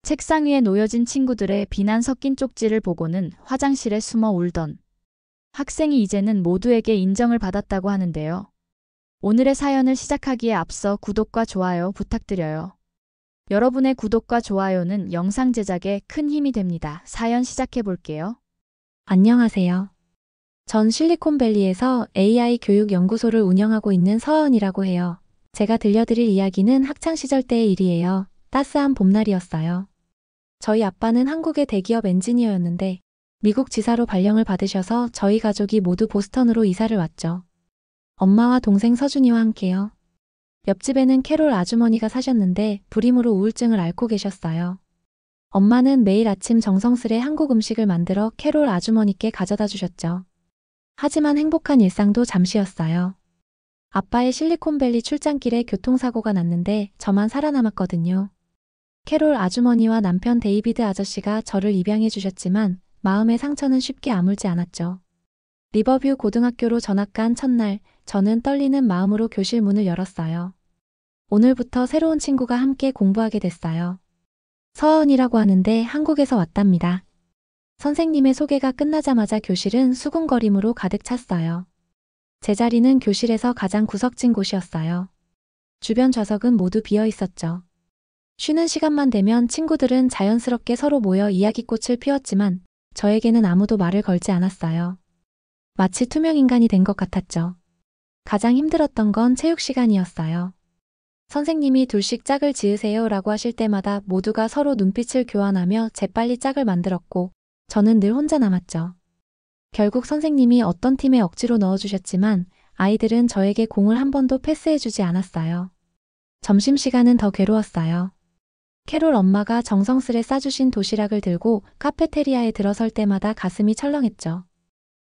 책상 위에 놓여진 친구들의 비난 섞인 쪽지를 보고는 화장실에 숨어 울던 학생이 이제는 모두에게 인정을 받았다고 하는데요. 오늘의 사연을 시작하기에 앞서 구독과 좋아요 부탁드려요. 여러분의 구독과 좋아요는 영상 제작에 큰 힘이 됩니다. 사연 시작해 볼게요. 안녕하세요. 전 실리콘밸리에서 AI 교육 연구소를 운영하고 있는 서은이라고 해요. 제가 들려드릴 이야기는 학창시절 때의 일이에요. 따스한 봄날이었어요. 저희 아빠는 한국의 대기업 엔지니어였는데 미국 지사로 발령을 받으셔서 저희 가족이 모두 보스턴으로 이사를 왔죠. 엄마와 동생 서준이와 함께요. 옆집에는 캐롤 아주머니가 사셨는데 불임으로 우울증을 앓고 계셨어요. 엄마는 매일 아침 정성스레 한국 음식을 만들어 캐롤 아주머니께 가져다 주셨죠. 하지만 행복한 일상도 잠시였어요. 아빠의 실리콘밸리 출장길에 교통사고가 났는데 저만 살아남았거든요. 캐롤 아주머니와 남편 데이비드 아저씨가 저를 입양해 주셨지만 마음의 상처는 쉽게 아물지 않았죠. 리버뷰 고등학교로 전학 간 첫날, 저는 떨리는 마음으로 교실 문을 열었어요. 오늘부터 새로운 친구가 함께 공부하게 됐어요. 서은이라고 하는데 한국에서 왔답니다. 선생님의 소개가 끝나자마자 교실은 수군거림으로 가득 찼어요. 제 자리는 교실에서 가장 구석진 곳이었어요. 주변 좌석은 모두 비어 있었죠. 쉬는 시간만 되면 친구들은 자연스럽게 서로 모여 이야기꽃을 피웠지만 저에게는 아무도 말을 걸지 않았어요. 마치 투명인간이 된 것 같았죠. 가장 힘들었던 건 체육 시간이었어요. 선생님이 둘씩 짝을 지으세요 라고 하실 때마다 모두가 서로 눈빛을 교환하며 재빨리 짝을 만들었고 저는 늘 혼자 남았죠. 결국 선생님이 어떤 팀에 억지로 넣어주셨지만 아이들은 저에게 공을 한 번도 패스해주지 않았어요. 점심시간은 더 괴로웠어요. 캐롤 엄마가 정성스레 싸주신 도시락을 들고 카페테리아에 들어설 때마다 가슴이 철렁했죠.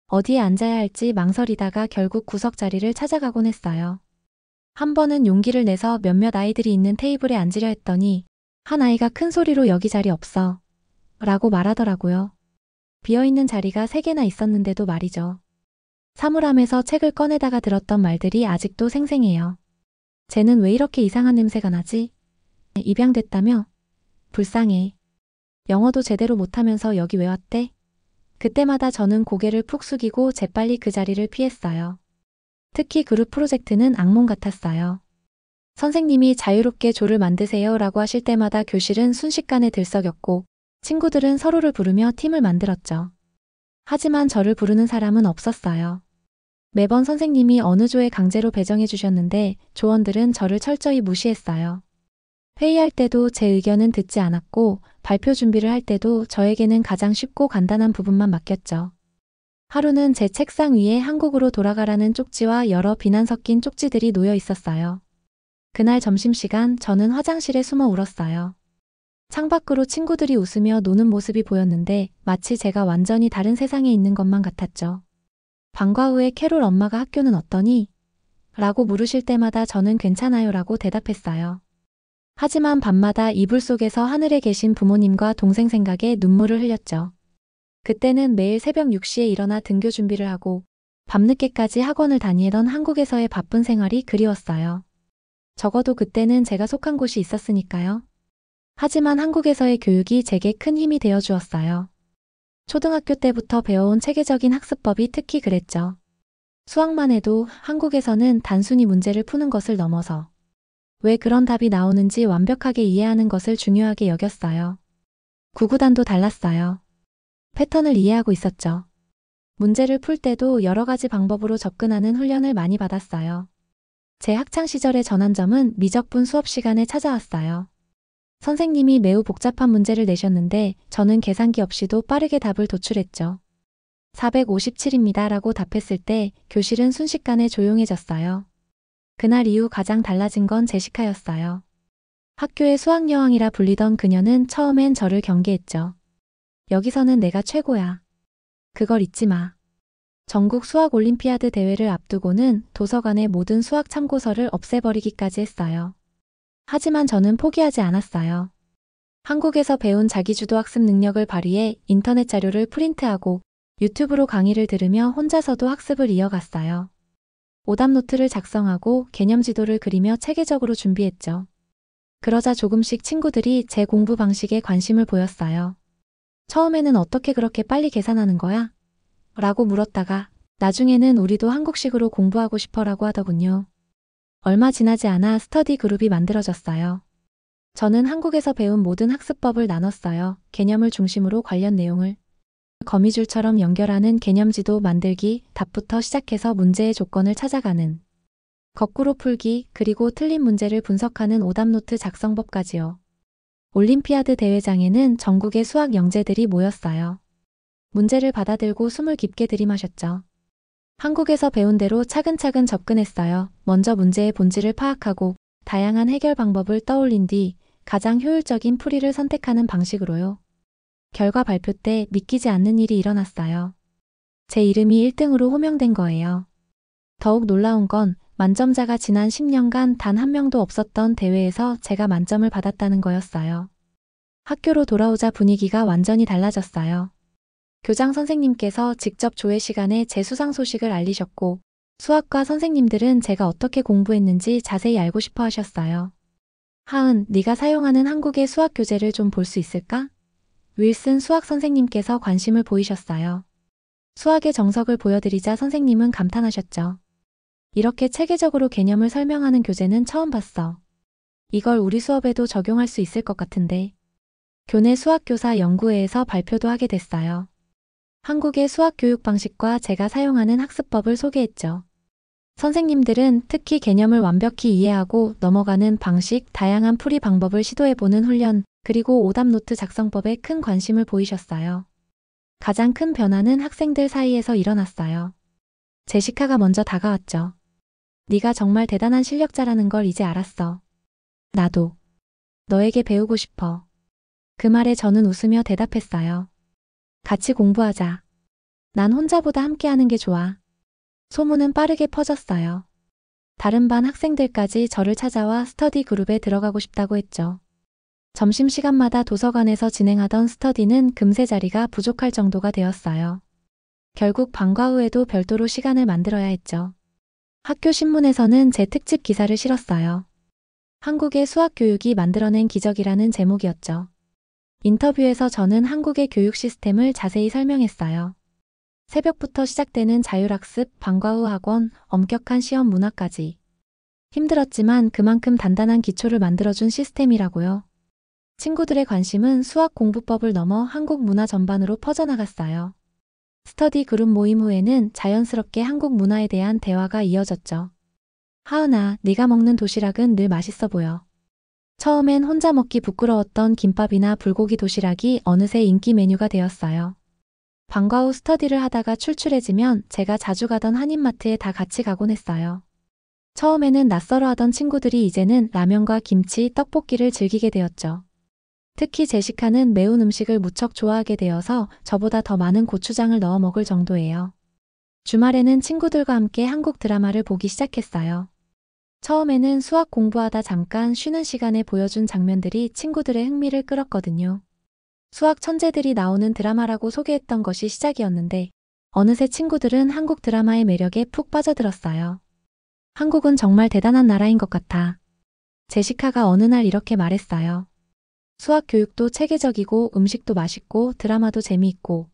어디에 앉아야 할지 망설이다가 결국 구석 자리를 찾아가곤 했어요. 한 번은 용기를 내서 몇몇 아이들이 있는 테이블에 앉으려 했더니 한 아이가 큰 소리로 여기 자리 없어 라고 말하더라고요. 비어있는 자리가 3개나 있었는데도 말이죠. 사물함에서 책을 꺼내다가 들었던 말들이 아직도 생생해요. 쟤는 왜 이렇게 이상한 냄새가 나지? 입양됐다며? 불쌍해. 영어도 제대로 못하면서 여기 왜 왔대? 그때마다 저는 고개를 푹 숙이고 재빨리 그 자리를 피했어요. 특히 그룹 프로젝트는 악몽 같았어요. 선생님이 자유롭게 조를 만드세요 라고 하실 때마다 교실은 순식간에 들썩였고 친구들은 서로를 부르며 팀을 만들었죠. 하지만 저를 부르는 사람은 없었어요. 매번 선생님이 어느 조에 강제로 배정해 주셨는데 조원들은 저를 철저히 무시했어요. 회의할 때도 제 의견은 듣지 않았고 발표 준비를 할 때도 저에게는 가장 쉽고 간단한 부분만 맡겼죠. 하루는 제 책상 위에 한국으로 돌아가라는 쪽지와 여러 비난 섞인 쪽지들이 놓여 있었어요. 그날 점심시간 저는 화장실에 숨어 울었어요. 창밖으로 친구들이 웃으며 노는 모습이 보였는데 마치 제가 완전히 다른 세상에 있는 것만 같았죠. 방과 후에 캐롤 엄마가 학교는 어떠니? 라고 물으실 때마다 저는 괜찮아요 라고 대답했어요. 하지만 밤마다 이불 속에서 하늘에 계신 부모님과 동생 생각에 눈물을 흘렸죠. 그때는 매일 새벽 6시에 일어나 등교 준비를 하고 밤늦게까지 학원을 다니던 한국에서의 바쁜 생활이 그리웠어요. 적어도 그때는 제가 속한 곳이 있었으니까요. 하지만 한국에서의 교육이 제게 큰 힘이 되어 주었어요. 초등학교 때부터 배워온 체계적인 학습법이 특히 그랬죠. 수학만 해도 한국에서는 단순히 문제를 푸는 것을 넘어서 왜 그런 답이 나오는지 완벽하게 이해하는 것을 중요하게 여겼어요. 구구단도 달랐어요. 패턴을 이해하고 있었죠. 문제를 풀 때도 여러 가지 방법으로 접근하는 훈련을 많이 받았어요. 제 학창시절의 전환점은 미적분 수업 시간에 찾아왔어요. 선생님이 매우 복잡한 문제를 내셨는데 저는 계산기 없이도 빠르게 답을 도출했죠. 457입니다 라고 답했을 때 교실은 순식간에 조용해졌어요. 그날 이후 가장 달라진 건 제시카였어요. 학교의 수학여왕이라 불리던 그녀는 처음엔 저를 경계했죠. 여기서는 내가 최고야. 그걸 잊지 마. 전국 수학 올림피아드 대회를 앞두고는 도서관의 모든 수학 참고서를 없애버리기까지 했어요. 하지만 저는 포기하지 않았어요. 한국에서 배운 자기주도 학습 능력을 발휘해 인터넷 자료를 프린트하고 유튜브로 강의를 들으며 혼자서도 학습을 이어갔어요. 오답노트를 작성하고 개념 지도를 그리며 체계적으로 준비했죠. 그러자 조금씩 친구들이 제 공부 방식에 관심을 보였어요. 처음에는 어떻게 그렇게 빨리 계산하는 거야? 라고 물었다가 나중에는 우리도 한국식으로 공부하고 싶어라고 하더군요. 얼마 지나지 않아 스터디 그룹이 만들어졌어요. 저는 한국에서 배운 모든 학습법을 나눴어요. 개념을 중심으로 관련 내용을 거미줄처럼 연결하는 개념지도 만들기, 답부터 시작해서 문제의 조건을 찾아가는 거꾸로 풀기, 그리고 틀린 문제를 분석하는 오답노트 작성법까지요. 올림피아드 대회장에는 전국의 수학 영재들이 모였어요. 문제를 받아들고 숨을 깊게 들이마셨죠. 한국에서 배운 대로 차근차근 접근했어요. 먼저 문제의 본질을 파악하고 다양한 해결 방법을 떠올린 뒤 가장 효율적인 풀이를 선택하는 방식으로요. 결과 발표 때 믿기지 않는 일이 일어났어요. 제 이름이 1등으로 호명된 거예요. 더욱 놀라운 건 만점자가 지난 10년간 단 한 명도 없었던 대회에서 제가 만점을 받았다는 거였어요. 학교로 돌아오자 분위기가 완전히 달라졌어요. 교장 선생님께서 직접 조회 시간에 제 수상 소식을 알리셨고 수학과 선생님들은 제가 어떻게 공부했는지 자세히 알고 싶어 하셨어요. 하은, 네가 사용하는 한국의 수학 교재를 좀 볼 수 있을까? 윌슨 수학 선생님께서 관심을 보이셨어요. 수학의 정석을 보여드리자 선생님은 감탄하셨죠. 이렇게 체계적으로 개념을 설명하는 교재는 처음 봤어. 이걸 우리 수업에도 적용할 수 있을 것 같은데. 교내 수학교사 연구회에서 발표도 하게 됐어요. 한국의 수학 교육 방식과 제가 사용하는 학습법을 소개했죠. 선생님들은 특히 개념을 완벽히 이해하고 넘어가는 방식, 다양한 풀이 방법을 시도해보는 훈련, 그리고 오답노트 작성법에 큰 관심을 보이셨어요. 가장 큰 변화는 학생들 사이에서 일어났어요. 제시카가 먼저 다가왔죠. 네가 정말 대단한 실력자라는 걸 이제 알았어. 나도. 너에게 배우고 싶어. 그 말에 저는 웃으며 대답했어요. 같이 공부하자. 난 혼자보다 함께하는 게 좋아. 소문은 빠르게 퍼졌어요. 다른 반 학생들까지 저를 찾아와 스터디 그룹에 들어가고 싶다고 했죠. 점심시간마다 도서관에서 진행하던 스터디는 금세 자리가 부족할 정도가 되었어요. 결국 방과 후에도 별도로 시간을 만들어야 했죠. 학교 신문에서는 제 특집 기사를 실었어요. 한국의 수학 교육이 만들어낸 기적이라는 제목이었죠. 인터뷰에서 저는 한국의 교육 시스템을 자세히 설명했어요. 새벽부터 시작되는 자율학습, 방과 후 학원, 엄격한 시험 문화까지. 힘들었지만 그만큼 단단한 기초를 만들어준 시스템이라고요. 친구들의 관심은 수학 공부법을 넘어 한국 문화 전반으로 퍼져나갔어요. 스터디 그룹 모임 후에는 자연스럽게 한국 문화에 대한 대화가 이어졌죠. 하은아, 네가 먹는 도시락은 늘 맛있어 보여. 처음엔 혼자 먹기 부끄러웠던 김밥이나 불고기 도시락이 어느새 인기 메뉴가 되었어요. 방과 후 스터디를 하다가 출출해지면 제가 자주 가던 한인마트에 다 같이 가곤 했어요. 처음에는 낯설어 하던 친구들이 이제는 라면과 김치, 떡볶이를 즐기게 되었죠. 특히 제시카는 매운 음식을 무척 좋아하게 되어서 저보다 더 많은 고추장을 넣어 먹을 정도예요. 주말에는 친구들과 함께 한국 드라마를 보기 시작했어요. 처음에는 수학 공부하다 잠깐 쉬는 시간에 보여준 장면들이 친구들의 흥미를 끌었거든요. 수학 천재들이 나오는 드라마라고 소개했던 것이 시작이었는데 어느새 친구들은 한국 드라마의 매력에 푹 빠져들었어요. 한국은 정말 대단한 나라인 것 같아. 제시카가 어느 날 이렇게 말했어요. 수학 교육도 체계적이고 음식도 맛있고 드라마도 재미있고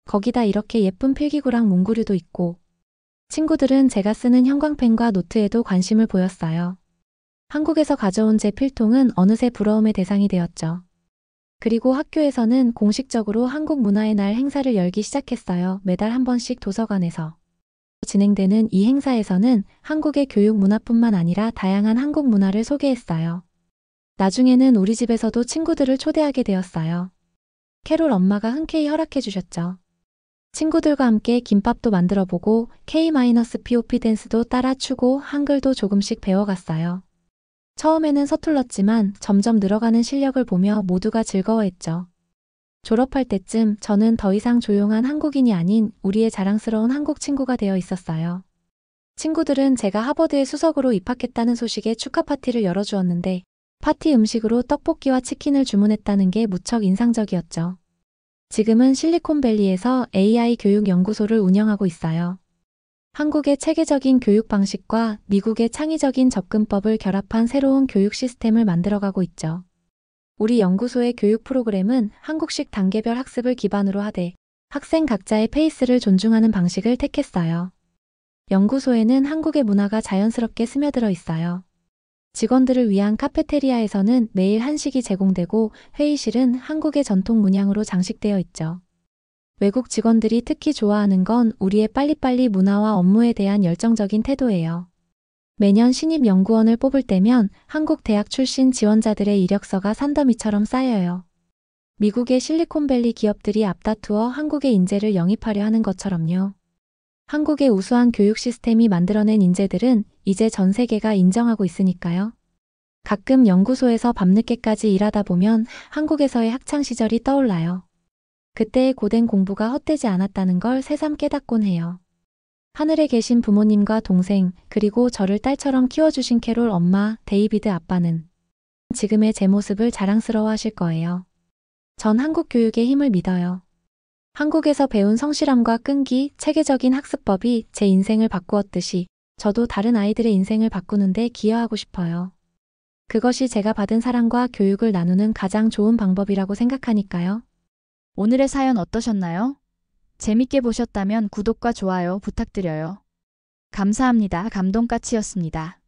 거기다 이렇게 예쁜 필기구랑 문구류도 있고 친구들은 제가 쓰는 형광펜과 노트에도 관심을 보였어요. 한국에서 가져온 제 필통은 어느새 부러움의 대상이 되었죠. 그리고 학교에서는 공식적으로 한국 문화의 날 행사를 열기 시작했어요. 매달 한 번씩 도서관에서 진행되는 이 행사에서는 한국의 교육 문화뿐만 아니라 다양한 한국 문화를 소개했어요. 나중에는 우리 집에서도 친구들을 초대하게 되었어요. 캐롤 엄마가 흔쾌히 허락해 주셨죠. 친구들과 함께 김밥도 만들어보고 K-POP 댄스도 따라 추고 한글도 조금씩 배워갔어요. 처음에는 서툴렀지만 점점 늘어가는 실력을 보며 모두가 즐거워했죠. 졸업할 때쯤 저는 더 이상 조용한 한국인이 아닌 우리의 자랑스러운 한국 친구가 되어 있었어요. 친구들은 제가 하버드에 수석으로 입학했다는 소식에 축하 파티를 열어주었는데 파티 음식으로 떡볶이와 치킨을 주문했다는 게 무척 인상적이었죠. 지금은 실리콘밸리에서 AI 교육 연구소를 운영하고 있어요. 한국의 체계적인 교육 방식과 미국의 창의적인 접근법을 결합한 새로운 교육 시스템을 만들어가고 있죠. 우리 연구소의 교육 프로그램은 한국식 단계별 학습을 기반으로 하되 학생 각자의 페이스를 존중하는 방식을 택했어요. 연구소에는 한국의 문화가 자연스럽게 스며들어 있어요. 직원들을 위한 카페테리아에서는 매일 한식이 제공되고 회의실은 한국의 전통 문양으로 장식되어 있죠. 외국 직원들이 특히 좋아하는 건 우리의 빨리빨리 문화와 업무에 대한 열정적인 태도예요. 매년 신입 연구원을 뽑을 때면 한국 대학 출신 지원자들의 이력서가 산더미처럼 쌓여요. 미국의 실리콘밸리 기업들이 앞다투어 한국의 인재를 영입하려 하는 것처럼요. 한국의 우수한 교육 시스템이 만들어낸 인재들은 이제 전 세계가 인정하고 있으니까요. 가끔 연구소에서 밤늦게까지 일하다 보면 한국에서의 학창 시절이 떠올라요. 그때의 고된 공부가 헛되지 않았다는 걸 새삼 깨닫곤 해요. 하늘에 계신 부모님과 동생, 그리고 저를 딸처럼 키워주신 캐롤 엄마, 데이비드 아빠는 지금의 제 모습을 자랑스러워 하실 거예요. 전 한국 교육의 힘을 믿어요. 한국에서 배운 성실함과 끈기, 체계적인 학습법이 제 인생을 바꾸었듯이 저도 다른 아이들의 인생을 바꾸는데 기여하고 싶어요. 그것이 제가 받은 사랑과 교육을 나누는 가장 좋은 방법이라고 생각하니까요. 오늘의 사연 어떠셨나요? 재밌게 보셨다면 구독과 좋아요 부탁드려요. 감사합니다. 감동까치였습니다.